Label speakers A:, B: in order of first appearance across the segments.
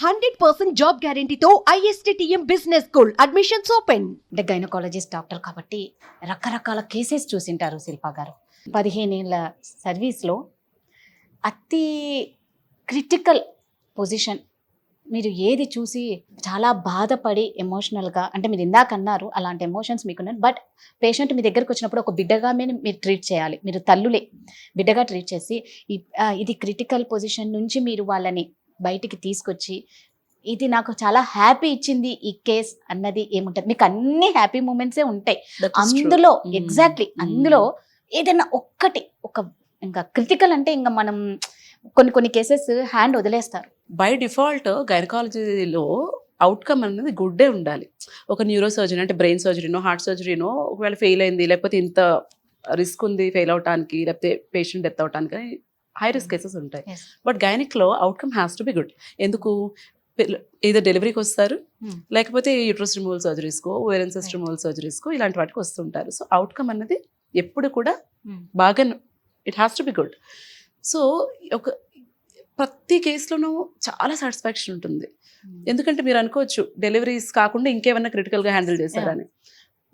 A: 100% job గ్యారంటీతో ISTTM business school admissions open.
B: అంటే gynaecologist doctor కాబట్టి రకరకాల కేసెస్ చూసింటారు శిల్పా గారు. 15 ఏళ్ళ సర్వీస్లో అతి క్రిటికల్ పొజిషన్ మీరు ఏది చూసి చాలా బాధపడి ఎమోషనల్గా, అంటే మీరు ఇందాక అన్నారు అలాంటి ఎమోషన్స్ మీకున్నాయి, బట్ పేషెంట్ మీ దగ్గరకు వచ్చినప్పుడు ఒక బిడ్డగా మీరు ట్రీట్ చేయాలి. మీరు తల్లులే బిడ్డగా ట్రీట్ చేసి ఇది క్రిటికల్ పొజిషన్ నుంచి మీరు వాళ్ళని బయటికి తీసుకొచ్చి ఇది నాకు చాలా హ్యాపీ ఇచ్చింది ఈ కేస్ అన్నది ఏముంటుంది? మీకు అన్ని హ్యాపీ మూమెంట్సే ఉంటాయి అందులో. ఎగ్జాక్ట్లీ అందులో ఏదైనా ఒక్కటి ఇంకా క్రిటికల్ అంటే ఇంకా మనం కొన్ని కేసెస్ హ్యాండ్ వదిలేస్తారు.
C: బై డిఫాల్ట్ గైనకాలజీలో అవుట్కమ్ అనేది గుడ్డే ఉండాలి. ఒక న్యూరో సర్జరీ అంటే బ్రెయిన్ సర్జరీనో హార్ట్ సర్జరీనో ఒకవేళ ఫెయిల్ అయింది, లేకపోతే ఇంత రిస్క్ ఉంది ఫెయిల్ అవడానికి, లేకపోతే పేషెంట్ డెత్ అవడానికి హై రిస్క్ కేసెస్ ఉంటాయి. బట్ గైనిక్లో outcome has to be good. ఎందుకు? ఏదో డెలివరీకి వస్తారు, లేకపోతే యూట్రస్ రిమూవల్ సర్జరీస్కో, ఓవేరియన్ సిస్ట్ రిమూవల్ సర్జరీస్కో ఇలాంటి వాటికి వస్తుంటారు. సో అవుట్కమ్ అన్నది ఎప్పుడు కూడా బాగా it has to be good. So ప్రతి కేసులోనూ చాలా సాటిస్ఫాక్షన్ ఉంటుంది. ఎందుకంటే మీరు అనుకోవచ్చు డెలివరీస్ కాకుండా ఇంకేమన్నా క్రిటికల్గా హ్యాండిల్ చేశారని.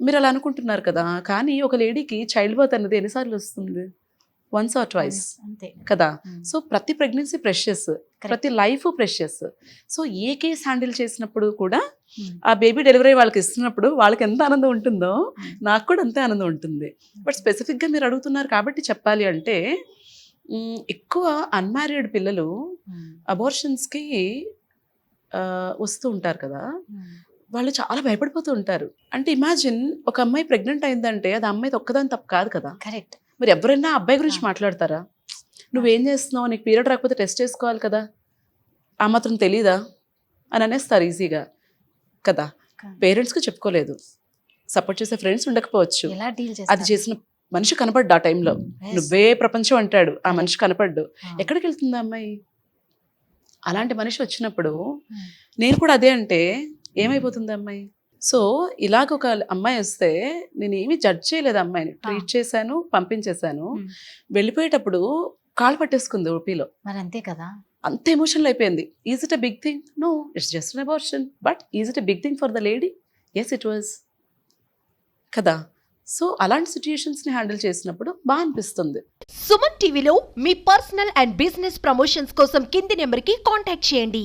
C: మీరు అలా అనుకుంటున్నారు కదా, కానీ ఒక లేడీకి చైల్డ్ బర్త్ అన్నది ఎన్నిసార్లు వస్తుంది? వన్స్ ఆర్ ట్వైస్ కదా. సో ప్రతి ప్రెగ్నెన్సీ ప్రెషియస్, ప్రతి లైఫ్ ప్రెషియస్. సో ఏ కేసు హ్యాండిల్ చేసినప్పుడు కూడా ఆ బేబీ డెలివరీ వాళ్ళకి ఇస్తున్నప్పుడు వాళ్ళకి ఎంత ఆనందం ఉంటుందో నాకు కూడా అంతే ఆనందం ఉంటుంది. బట్ స్పెసిఫిక్గా మీరు అడుగుతున్నారు కాబట్టి చెప్పాలి అంటే, ఎక్కువ అన్మ్యారీడ్ పిల్లలు అబార్షన్స్కి వస్తూ ఉంటారు కదా, వాళ్ళు చాలా భయపడిపోతూ ఉంటారు. అంటే ఇమాజిన్ ఒక అమ్మాయి ప్రెగ్నెంట్ అయిందంటే అది అమ్మాయి ఒక్కదాని తప్పు కాదు కదా.
B: కరెక్ట్.
C: మరి ఎవరైనా అబ్బాయి గురించి మాట్లాడతారా? నువ్వేం చేస్తున్నావు, నీకు పీరియడ్ రాకపోతే టెస్ట్ చేసుకోవాలి కదా, ఆ మాత్రం తెలీదా అని అనేస్తారు ఈజీగా కదా. పేరెంట్స్కి చెప్పుకోలేదు, సపోర్ట్ చేసే ఫ్రెండ్స్ ఉండకపోవచ్చు, అది చేసిన మనిషి కనపడ్డు ఆ టైంలో, నువ్వే ప్రపంచం అంటాడు, ఆ మనిషి కనపడ్డు, ఎక్కడికి వెళ్తుంది అమ్మాయి? అలాంటి మనిషి వచ్చినప్పుడు నేను కూడా అదే అంటే ఏమైపోతుంది అమ్మాయి? సో ఇలాగ ఒక అమ్మాయి వస్తే నేను ఏమీ జడ్జ్ చేయలేదు, అమ్మాయిని ట్రీట్ చేశాను, పంపించేశాను. వెళ్ళిపోయేటప్పుడు కాళ్ళు పట్టేసుకుంది ఓపీలో.
B: మరి అంతే కదా,
C: అంత ఎమోషనల్ అయిపోయింది. Is it a big thing? No, it's just an abortion. But is it a big thing for the lady? Yes it was కదా. సో అలాంటి సిచ్యుయేషన్స్ని హ్యాండిల్ చేసినప్పుడు బాగా అనిపిస్తుంది.
A: సుమన్ టీవీలో మీ పర్సనల్ అండ్ బిజినెస్ ప్రమోషన్స్ కోసం కింది నెంబర్కి కాంటాక్ట్ చేయండి.